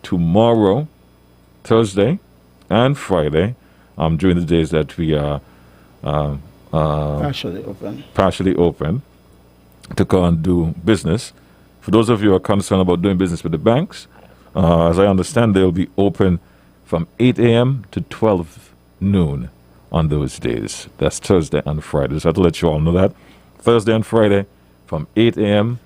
tomorrow, Thursday, and Friday, during the days that we are partially open to go and do business. For those of you who are concerned about doing business with the banks, as I understand, they'll be open from 8 a.m. to 12 noon on those days. That's Thursday and Friday. So I have to let you all know that. Thursday and Friday from 8 a.m.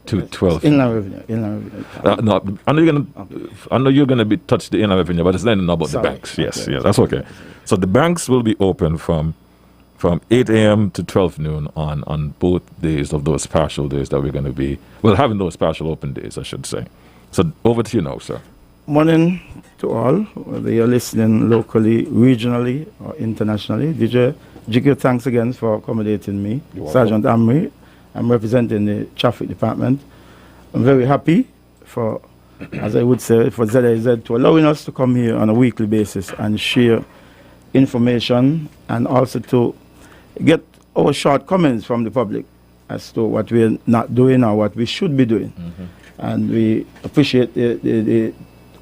to 12. Inland Revenue. No, I know you're gonna be touch the inland revenue, but it's not about the banks. Yes, okay. Yeah, that's okay. So the banks will be open from 8 a.m. to 12 noon on both days of those partial days that we're going to be, having those partial open days, I should say. So over to you now, sir. Morning to all, whether you're listening locally, regionally, or internationally. DJ, thanks again for accommodating me. Sergeant Amri, I'm representing the traffic department. I'm very happy for, as I would say, for ZIZ to allowing us to come here on a weekly basis and share information and also to get our shortcomings from the public as to what we're not doing or what we should be doing. And we appreciate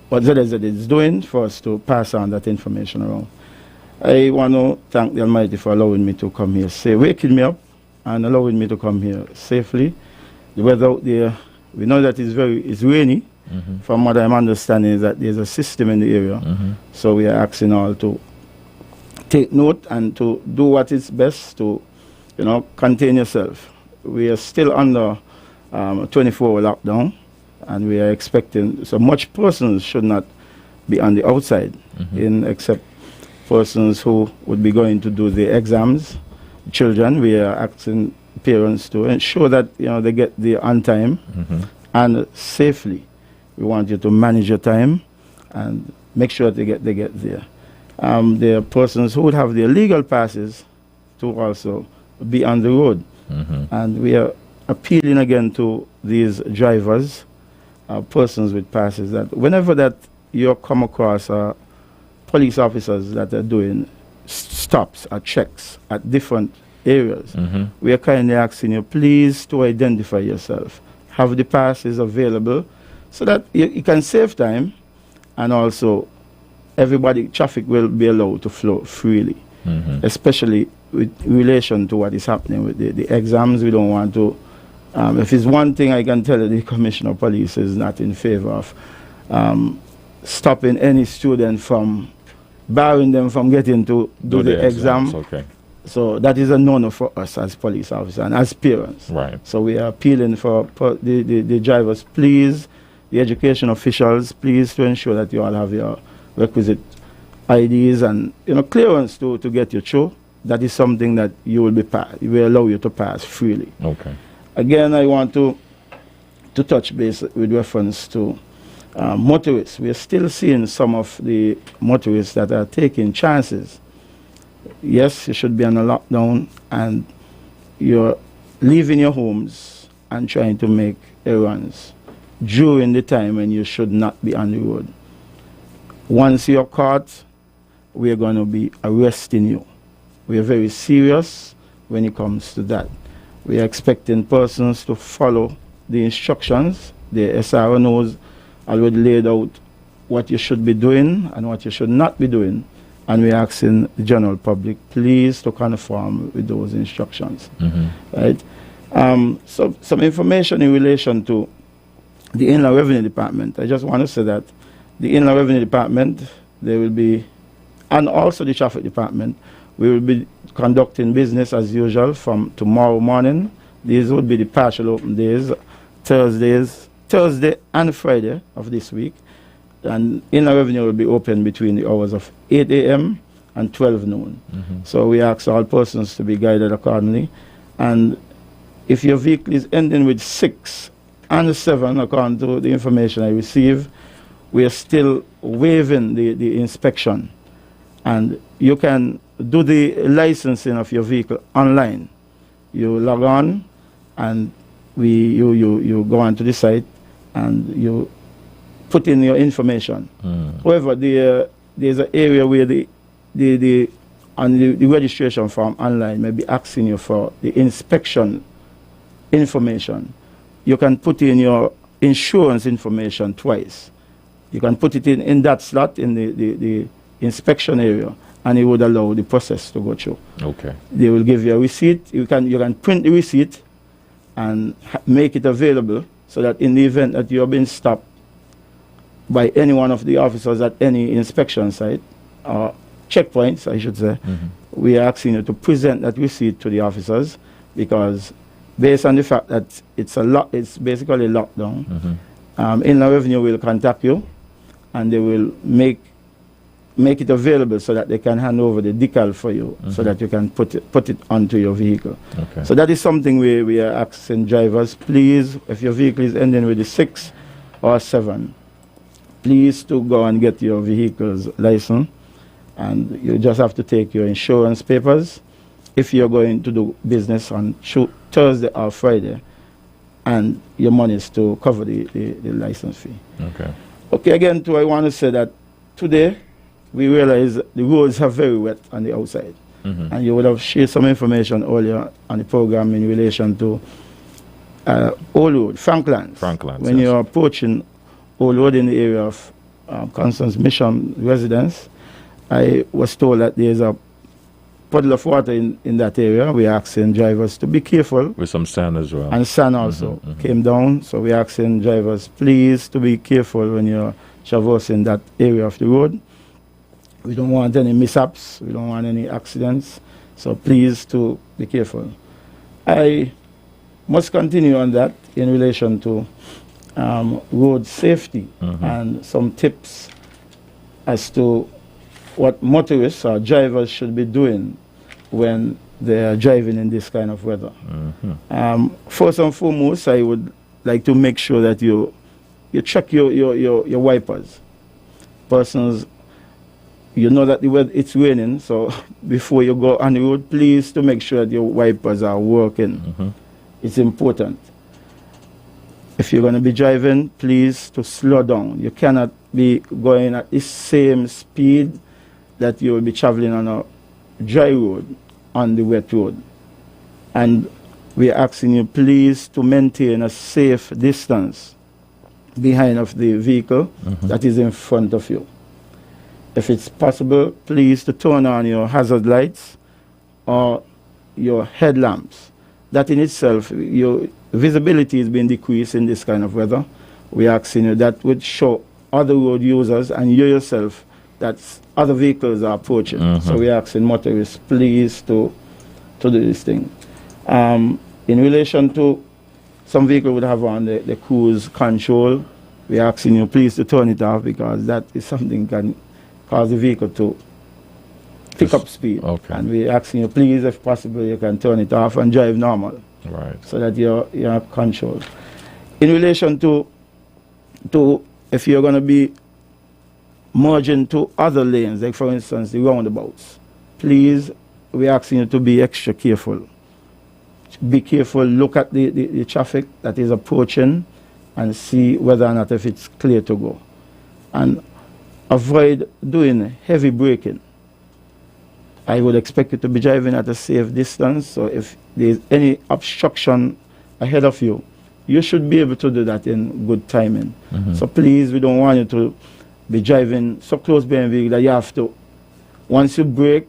what ZIZ is doing for us to pass on that information around. I want to thank the Almighty for allowing me to come here, waking me up and allowing me to come here safely. The weather out there, we know that it's rainy. From what I'm understanding is that there's a system in the area. So we are asking all to take note and to do what is best to, contain yourself. We are still under 24-hour lockdown, and we are expecting, so much persons should not be on the outside, except persons who would be going to do the exams. Children, we are asking parents to ensure that they get there on time and safely. We want you to manage your time and make sure they get there. There are persons who would have their legal passes to also be on the road. And we are appealing again to these drivers, persons with passes, that whenever that you come across police officers that are doing stops or checks at different areas, we are kindly asking you, please, to identify yourself. Have the passes available so that you can save time, and also traffic will be allowed to flow freely, especially with relation to what is happening with the exams. We don't want to, if it's one thing I can tell you, the Commissioner of Police is not in favor of stopping any student from, barring them from getting to do the exam. Okay. So that is a no-no for us as police officers and as parents. Right. So we are appealing for the drivers, please, the education officials, please, to ensure that you all have your requisite IDs and clearance to get you through. That is something that you will allow you to pass freely. Okay. Again, I want to touch base with reference to motorists. We are still seeing some of the motorists that are taking chances. Yes, you should be on a lockdown and you're leaving your homes and trying to make errands during the time when you should not be on the road. Once you're caught, we're going to be arresting you. We are very serious when it comes to that. We are expecting persons to follow the instructions. The SRO knows already laid out what you should be doing and what you should not be doing. And we're asking the general public, please, to conform with those instructions. Right? So some information in relation to the Inland Revenue Department. I just want to say that the Inland Revenue Department, there will be, and also the Traffic Department, we will be conducting business as usual from tomorrow morning. These would be the partial open days, Thursday and Friday of this week. And Inland Revenue will be open between the hours of 8 a.m. and 12 noon. So we ask all persons to be guided accordingly. And if your vehicle is ending with 6 and 7, according to the information I receive, we are still waiving the inspection. And you can do the licensing of your vehicle online. You log on and you go onto the site and you put in your information. However, there's an area where the registration form online may be asking you for the inspection information. You can put in your insurance information twice. You can put it in that slot in the inspection area, and it would allow the process to go through. Okay. They will give you a receipt. You can print the receipt and make it available so that in the event that you have been stopped by any one of the officers at any inspection site, or checkpoints, I should say, we are asking you to present that receipt to the officers, because based on the fact that it's basically locked down, Inland Revenue will contact you, and they will make it available so that they can hand over the decal for you, so that you can put it onto your vehicle. Okay. So that is something we are asking drivers, please, if your vehicle is ending with a 6 or 7, please to go and get your vehicle's license, and you just have to take your insurance papers if you're going to do business on Thursday or Friday, and your money is to cover the license fee. Okay. Okay, again, too, I want to say that today we realize the roads are very wet on the outside. And you would have shared some information earlier on the program in relation to Old Road, Franklands. When you're approaching Old Road in the area of Constance Mission residence, I was told that there's a puddle of water in that area. We're asking drivers to be careful. With some sand as well. And sand also came down. So we're asking drivers, please, to be careful when you're traversing that area of the road. We don't want any mishaps. We don't want any accidents. So please to be careful. I must continue on that in relation to road safety and some tips as to what motorists or drivers should be doing when they are driving in this kind of weather. First and foremost, I would like to make sure that you check your wipers. Persons, you know that it's raining, so before you go on the road, please to make sure that your wipers are working. It's important. If you're going to be driving, please to slow down. You cannot be going at the same speed that you will be traveling on a dry road, on the wet road. And we are asking you please to maintain a safe distance behind of the vehicle that is in front of you. If it's possible, please to turn on your hazard lights or your headlamps. That in itself, your visibility is being decreased in this kind of weather. We are asking you that would show other road users and you yourself that other vehicles are approaching. So we are asking motorists, please to do this thing. In relation to some vehicle would have on the cruise control, we are asking you please to turn it off, because that is something that can cause the vehicle to pick up speed. And we are asking you please, if possible, you can turn it off and drive normal. So that you're in control. In relation to if you're going to be merging to other lanes, like for instance the roundabouts, please, we're asking you to be extra careful. Be careful, look at the traffic that is approaching and see whether or not if it's clear to go. And avoid doing heavy braking. I would expect you to be driving at a safe distance, so if there's any obstruction ahead of you, you should be able to do that in good timing. So please, we don't want you to be driving so close behind the vehicle that you have to, once you brake,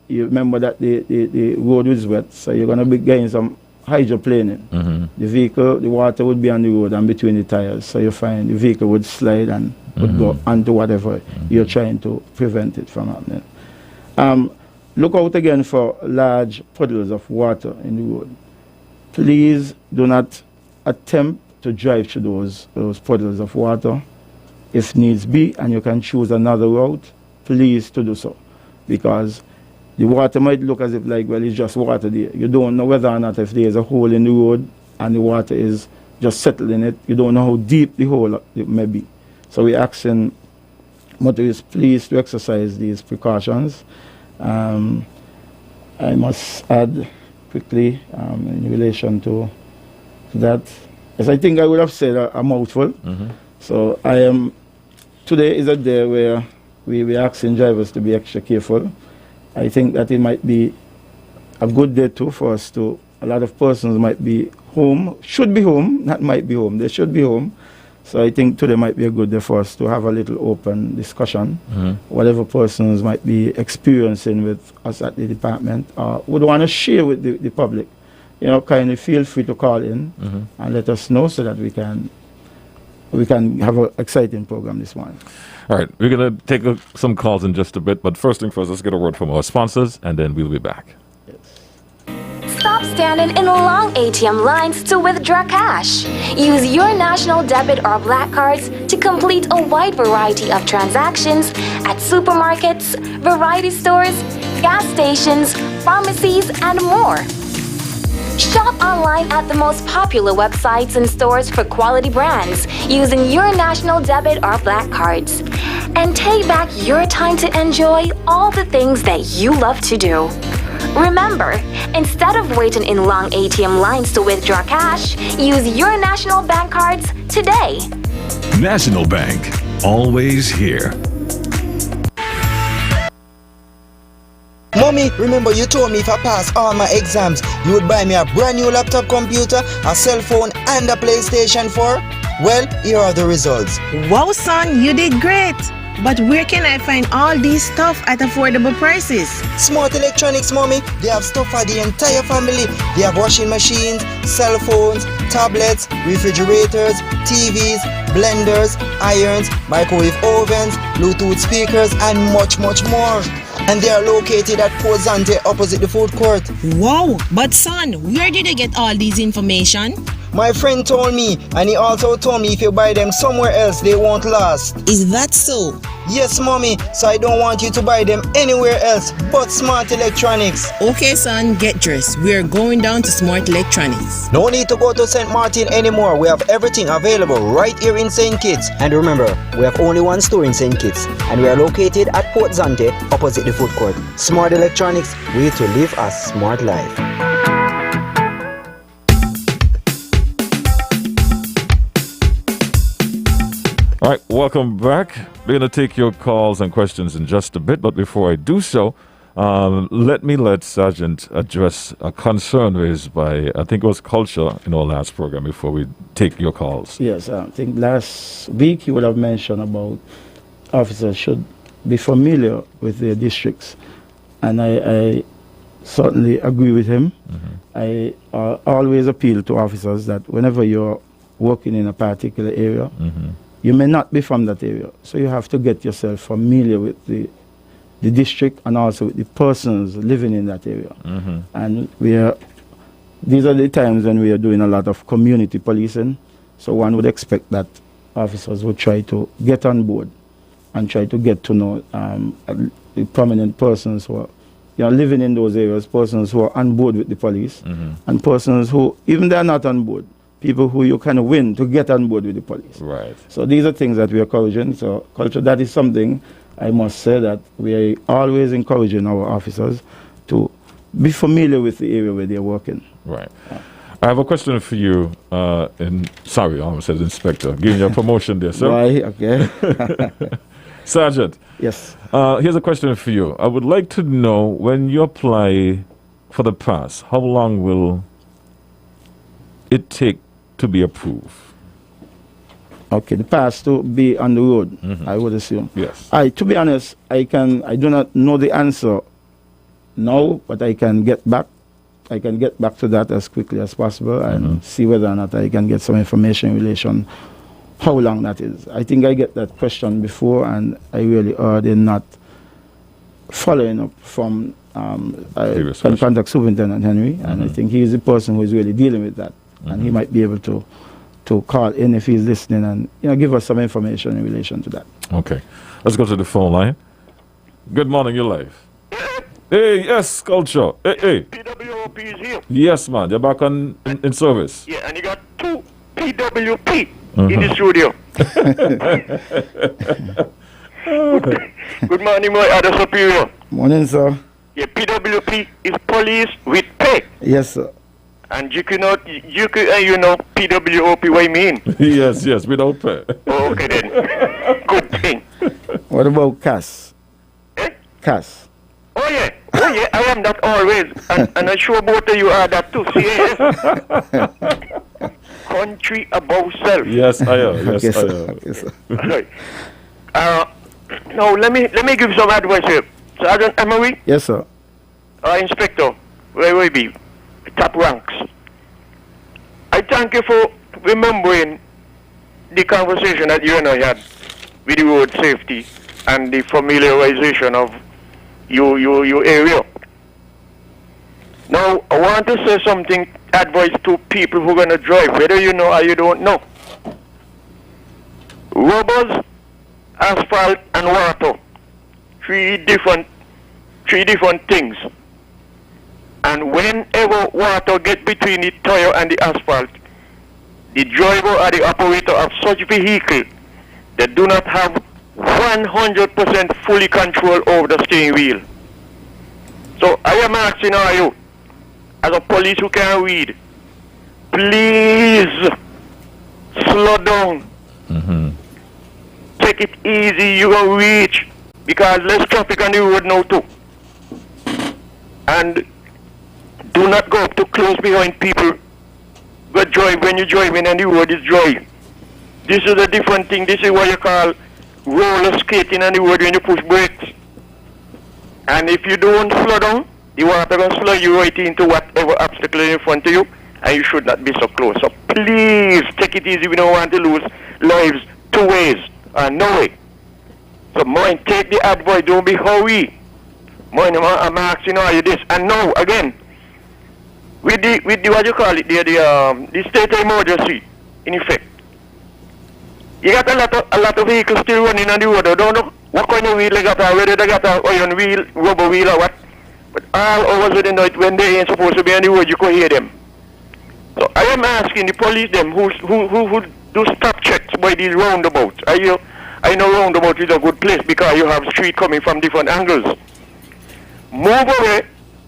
you remember that the road is wet, so you're going to be getting some hydroplaning. The vehicle, the water would be on the road and between the tires, so you find the vehicle would slide and would go onto whatever you're trying to prevent it from happening. Look out again for large puddles of water in the road. Please do not attempt to drive through those puddles of water. If needs be, and you can choose another route, please to do so. Because the water might look as if like, well, it's just water there. You don't know whether or not if there's a hole in the road and the water is just settled in it. You don't know how deep the hole it may be. So we're asking motorists, please to exercise these precautions. I must add quickly in relation to that, as I think I would have said a mouthful. So today is a day where we're asking drivers to be extra careful. I think that it might be a good day too for us to, a lot of persons might be home, should be home, not might be home, they should be home, So I think today might be a good day for us to have a little open discussion. Whatever persons might be experiencing with us at the department or would want to share with the public, kindly feel free to call in and let us know so that we can have an exciting program this morning. All right, we're going to take some calls in just a bit, but first thing first, let's get a word from our sponsors, and then we'll be back. Stop standing in long ATM lines to withdraw cash. Use your national debit or black cards to complete a wide variety of transactions at supermarkets, variety stores, gas stations, pharmacies, and more. Shop online at the most popular websites and stores for quality brands using your national debit or black cards. And take back your time to enjoy all the things that you love to do. Remember, instead of waiting in long ATM lines to withdraw cash, use your National Bank cards today. National Bank, always here. Mommy, remember you told me if I pass all my exams, you would buy me a brand new laptop computer, a cell phone, and a PlayStation 4? Well, here are the results. Wow, son, you did great. But where can I find all these stuff at affordable prices? Smart Electronics, Mommy. They have stuff for the entire family. They have washing machines, cell phones, tablets, refrigerators, TVs, blenders, irons, microwave ovens, Bluetooth speakers, and much, much more. And they are located at Port Zante opposite the food court. Wow, but son, where did you get all this information? My friend told me, and he also told me if you buy them somewhere else, they won't last. Is that so? Yes, Mommy, so I don't want you to buy them anywhere else but Smart Electronics. Okay, son, get dressed. We're going down to Smart Electronics. No need to go to St. Martin anymore. We have everything available right here in St. Kitts. And remember, we have only one store in St. Kitts, and we are located at Port Zante opposite the food court. Smart Electronics, way to live a smart life. All right, welcome back. We're going to take your calls and questions in just a bit, but before I do so, let Sergeant address a concern raised by, I think it was Culture in our last program before we take your calls. Yes, I think last week you would have mentioned about officers should be familiar with their districts, and I certainly agree with him. I always appeal to officers that whenever you're working in a particular area, you may not be from that area, so you have to get yourself familiar with the district and also with the persons living in that area. And these are the times when we are doing a lot of community policing, so one would expect that officers would try to get on board and try to get to know the prominent persons who are living in those areas, persons who are on board with the police, and persons who, even they're not on board, people who you can win to get on board with the police. Right. So these are things that we are encouraging. So Culture, that is something I must say that we are always encouraging our officers to be familiar with the area where they're working. Right. I have a question for you. Sorry, I almost said Inspector. Giving you a promotion there, sir. Why? Okay. Sergeant. Yes. Here's a question for you. I would like to know, when you apply for the pass, how long will it take to be approved? Okay, the pass to be on the road, I would assume. Yes. To be honest, I do not know the answer now, but I can get back. I can get back to that as quickly as possible and see whether or not I can get some information in relation how long that is. I think I get that question before, and I really they're not following up from contact Superintendent Henry, and I think he is the person who is really dealing with that, and he might be able to call in if he's listening and give us some information in relation to that. Okay. Let's go to the phone line. Good morning, you're live. Hey, yes, Culture. Hey. PWP is here. Yes, man. You're back in service. Yeah, and you got two PWP in the studio. Good morning, my other superior. Morning, sir. Yeah, PWP is police with pay. Yes, sir. And you know PWOP, what I mean? yes, without pay. Oh, okay then. Good thing. What about CAS? Eh? CAS. Oh yeah, I am that always. And I'm sure both of you are that too. CAS. country above self. Yes, I am. Yes, Okay, I sir. am. Okay, sir. Right. Now let me give some advice here. Sergeant Emery, Yes, sir. Inspector, where will be? Top ranks. I thank you for remembering the conversation that you and I had with the road safety and the familiarization of your area. Now, I want to say something, advice to people who are going to drive, whether you know or you don't know. Rubbers, asphalt, and water, three different things. And whenever water gets between the tire and the asphalt, the driver or the operator of such vehicle, they do not have 100% fully control over the steering wheel. So I am asking all you, as a police who can read, please slow down. Take it easy, you will reach, because less traffic on the road now too. And do not go up too close behind people. Go drive when you're driving and the road is dry. This is a different thing. This is what you call roller skating on the road when you push brakes. And if you don't slow down, the water will slow you right into whatever obstacle is in front of you, and you should not be so close. So please take it easy. We don't want to lose lives two ways, no way. So mind, take the advice. Don't be hurry. Mind, I'm asking all you this. And now again, with the what you call it, the state of emergency in effect. You got a lot of vehicles still running on the road. I don't know what kind of wheel they got, or whether they got an iron wheel, rubber wheel, or what. But all hours of the night when they ain't supposed to be on the road, you can hear them. So I am asking the police them who do stop checks by these roundabouts. I know roundabout is a good place because you have street coming from different angles. Move away.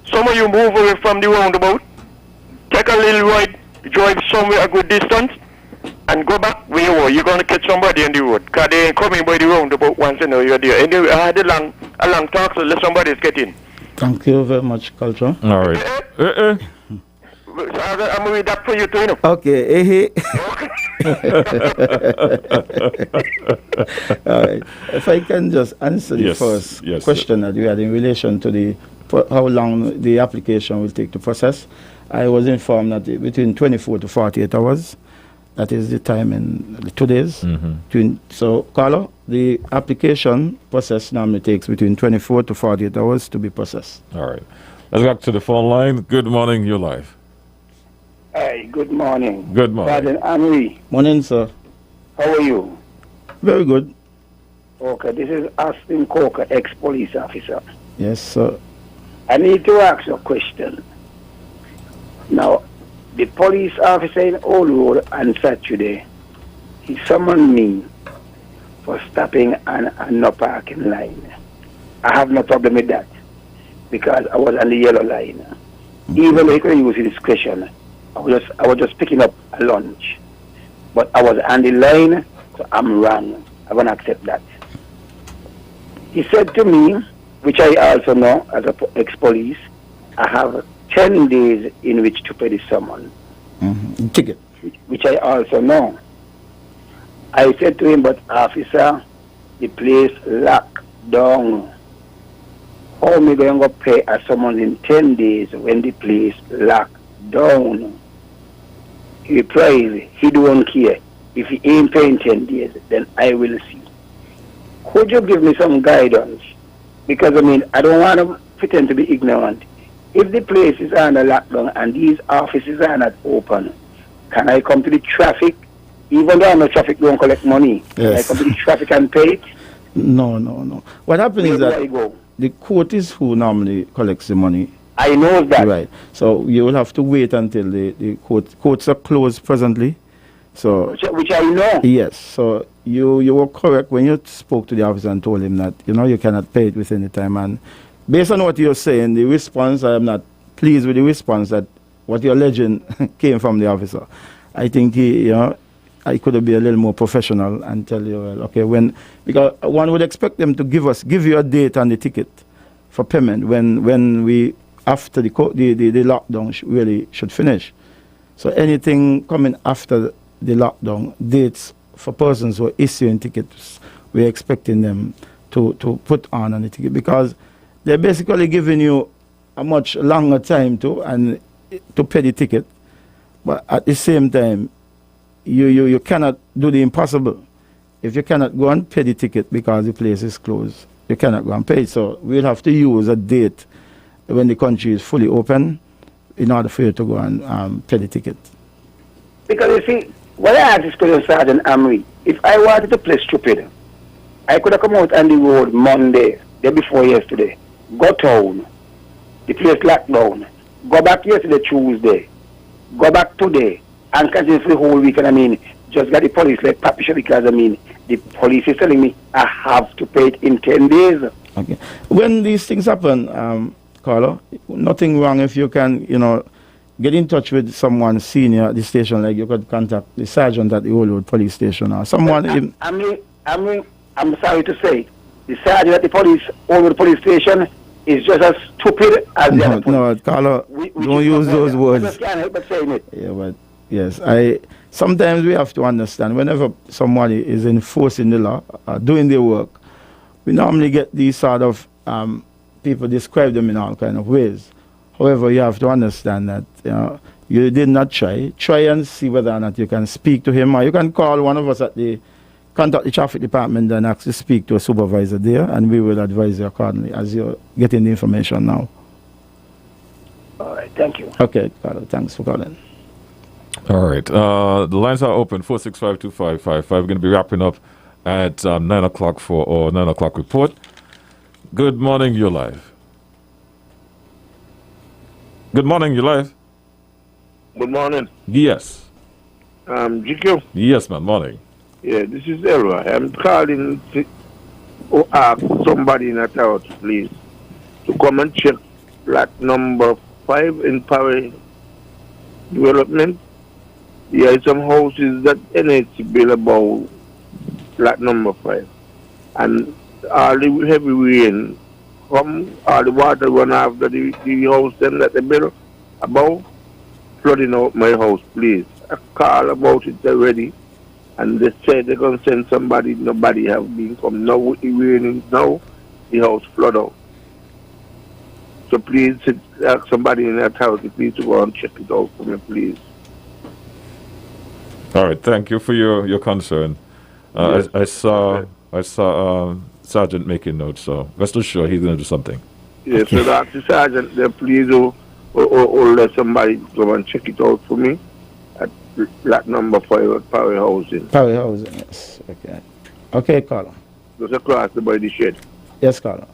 Some of you move away from the roundabout. Take a little ride, drive somewhere a good distance, and go back where you were. You're going to catch somebody on the road because they ain't coming by the roundabout once you know you're there. Anyway, I had a long talk, so let somebody get in. Thank you very much, Culture. All right. I'm going to read that for you too, you know. Okay, All right. If I can just answer the Yes, first yes, question that you had in relation to how long the application will take to process. I was informed that between 24 to 48 hours, that is the time in 2 days. So, Carlo, the application process normally takes between 24 to 48 hours to be processed. All right. Let's go back to the phone line. Good morning, you're live. Hi, good morning. Good morning. Sergeant Henry, Morning, sir. how are you? Very good. Okay, this is Austin Coker, ex-police officer. Yes, sir. I need to ask you a question. Now, the police officer in Old Road on Saturday, he summoned me for stopping on a no parking line. I have no problem with that because I was on the yellow line. Even though he could use his discretion, I was just picking up a lunch. But I was on the line, so I'm wrong. I'm going to accept that. He said to me, which I also know as an ex-police, I have 10 days in which to pay the summons. Ticket. Which I also know. I said to him, but officer, the place locked down. How am I going to pay a summons in 10 days when the place locked down? He replied, he don't care. If he ain't paying 10 days, then I will see. Could you give me some guidance? Because, I don't want to pretend to be ignorant. If the place is under lockdown and these offices are not open, can I come to the traffic? Even though I'm a traffic, don't collect money. Yes. Can I come to the traffic and pay it? No. What happens is Where do I that go? the court is who normally collects the money. I know that. Right. So you will have to wait until the courts are closed presently. So Which I know. yes. So you were correct when you spoke to the officer and told him that you cannot pay it within the time. And based on what you're saying, the response, I am not pleased with the response that what you're alleging came from the officer. I think I could be a little more professional and tell you, well, okay, because one would expect them to give you a date on the ticket for payment when we after the lockdown really should finish. So anything coming after the lockdown, dates for persons who are issuing tickets, we're expecting them to put on the ticket, because they're basically giving you a much longer time to pay the ticket. But at the same time, you cannot do the impossible. If you cannot go and pay the ticket because the place is closed, you cannot go and pay it. So we'll have to use a date when the country is fully open in order for you to go and pay the ticket. Because you see, what I asked is to Sergeant Amri, if I wanted to play stupid, I could have come out on the road Monday, day before yesterday, go town, the place locked down, go back yesterday Tuesday, go back today, and continue for the whole week, and I mean, just got the police like Papi, because I mean, the police is telling me I have to pay it in 10 days. Okay. When these things happen, Carlo, nothing wrong if you can, get in touch with someone senior at the station, like you could contact the sergeant at the Old Road police station or someone. I'm sorry to say, the sergeant at the Old Road police station is just as stupid as the other police. No, Carlo, don't use those words. I just can't help but saying it. Yeah, but yes, sometimes we have to understand, whenever somebody is enforcing the law, doing their work, we normally get these sort of people describe them in all kind of ways. However, you have to understand that you did not try. Try and see whether or not you can speak to him, or you can call one of us contact the traffic department and ask to speak to a supervisor there, and we will advise you accordingly as you're getting the information now. All right, thank you. Okay, Carlo, thanks for calling. All right. The lines are open, 465-2555. We're going to be wrapping up at 9 o'clock for our 9 o'clock report. Good morning, you're live. Good morning, you're live. Good morning. Yes. GQ. Yes, man, morning. Yeah, this is Elroy. I'm calling to ask somebody in that house, please, to come and check flat number 5 in Paris Development. There are some houses that NHC built about flat number 5. And all the heavy rain come, all the water run after the house them that they built above, flooding out my house, please. I call about it already, and they said they're going to send somebody. Nobody have been come. Now with the raining, now the house flood out. So please ask somebody in that house, please, to go and check it out for me, please. All right, thank you for your concern. Yes. I saw Sergeant making notes, so rest assured he's going to do something. Yes, so that's the sergeant there, please, or let somebody go and check it out for me at flat number 5 at Power Housing. Power Housing, yes. Okay. Okay, Carlo. Just across by the shed. Yes, Carlo.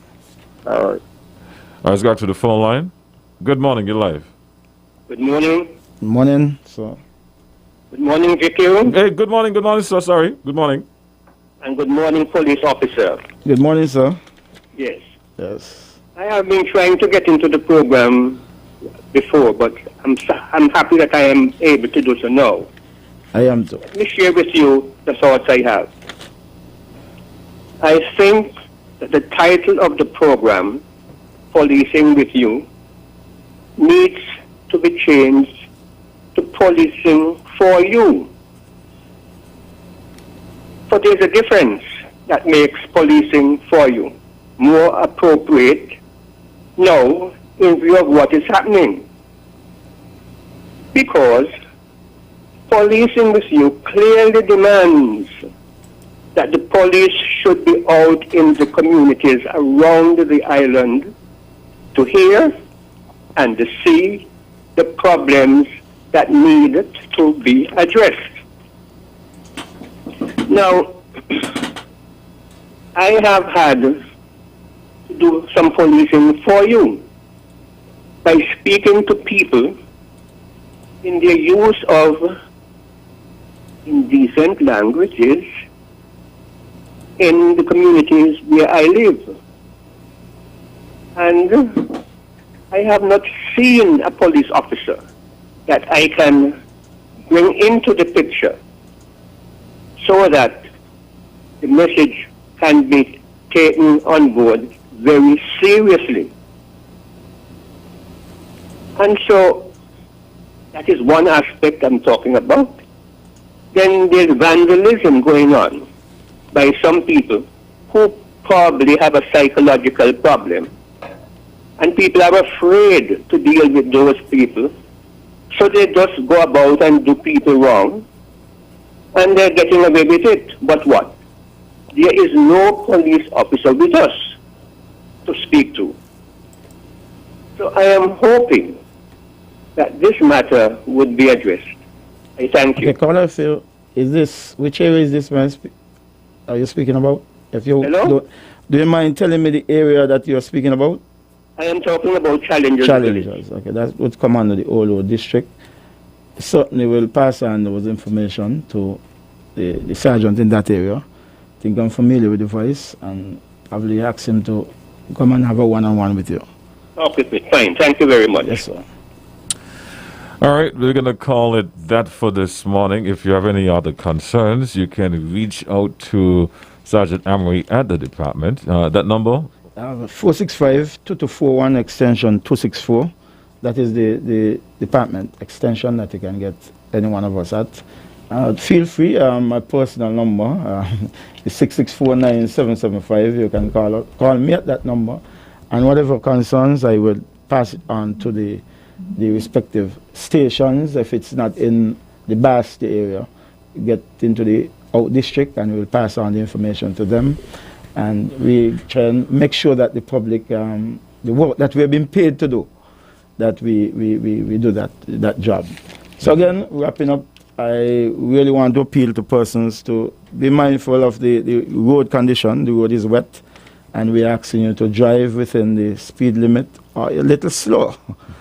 All right. Let's go to the phone line. Good morning, you're live. Good morning. Good morning, sir. Good morning, JQ. Hey, good morning, sir. Sorry. Good morning. And good morning, police officer. Good morning, sir. Yes. Yes. I have been trying to get into the program before, but I'm happy that I am able to do so now. I am too. Let me share with you the thoughts I have. I think that the title of the program, Policing with You, needs to be changed to Policing for You. But there's a difference that makes policing for you more appropriate now in view of what is happening. Because Policing with You clearly demands that the police should be out in the communities around the island to hear and to see the problems that need to be addressed. Now, I have had to do some policing for you by speaking to people in their use of indecent languages in the communities where I live. And I have not seen a police officer that I can bring into the picture so that the message can be taken on board very seriously. And so That is one aspect I'm talking about. Then there's vandalism going on by some people who probably have a psychological problem. And people are afraid to deal with those people. So they just go about and do people wrong. And they're getting away with it. But what? There is no police officer with us to speak to. So I am hoping that this matter would be addressed. I thank you. Okay, caller, Phil, which area is this man are you speaking about? If you Hello? Do you mind telling me the area that you're speaking about? I am talking about Challengers. Challengers, okay, that would come under the Olo district. Certainly will pass on those information to the sergeant in that area. I think I'm familiar with the voice and probably ask him to come and have a one-on-one with you. Okay, fine. Thank you very much. Yes, sir. All right, we're going to call it that for this morning. If you have any other concerns, you can reach out to Sergeant Amory at the department. That number? 465-2241 extension 264. That is the department extension that you can get any one of us at. Feel free, my personal number is 6649775. You can call me at that number. And whatever concerns, I will pass it on to the respective stations. If it's not in the Basti area, get into the out district and we will pass on the information to them. And we try and make sure that the public, the work that we have been paid to do, that we do that job. So again, wrapping up, I really want to appeal to persons to be mindful of the road condition. The road is wet, and we're asking you to drive within the speed limit or a little slower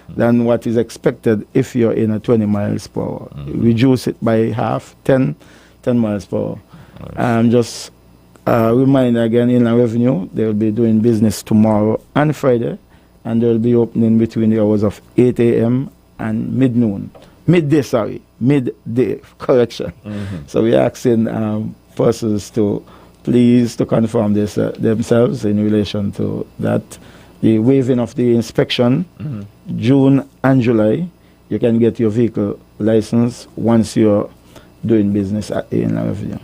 than what is expected if you're in a 20 miles per hour. Reduce it by half, 10 miles per hour. Nice. Just remind again, Inland Revenue, they'll be doing business tomorrow and Friday, and they'll be opening between the hours of 8 a.m. and midday, correction. So we're asking persons to please to confirm this themselves in relation to that. The waiving of the inspection, June and July, you can get your vehicle license once you're doing business at the Inland Revenue.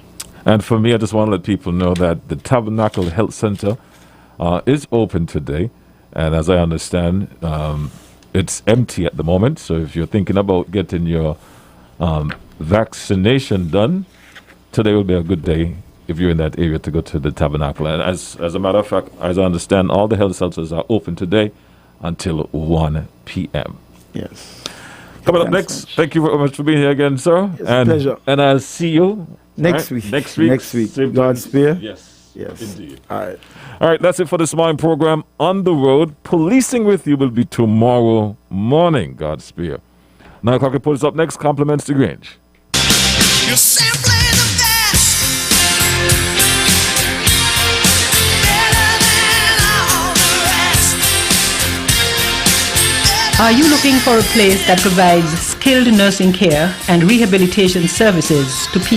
And for me, I just want to let people know that the Tabernacle Health Center is open today. And as I understand, it's empty at the moment. So if you're thinking about getting your vaccination done, today will be a good day if you're in that area to go to the Tabernacle. And as a matter of fact, as I understand, all the health centers are open today until 1 p.m. Yes. Coming up next, thank you very much for being here again, sir. It's a pleasure. And I'll see you next week. Next week. God's spear. Yes. Indeed. All right. All right, that's it for this morning program. On the road, policing with you will be tomorrow morning, God's spear. 9 o'clock report is up next. Compliments to Grange. You're simply the best. Better than all the rest. Are you looking for a place that provides skilled nursing care and rehabilitation services to people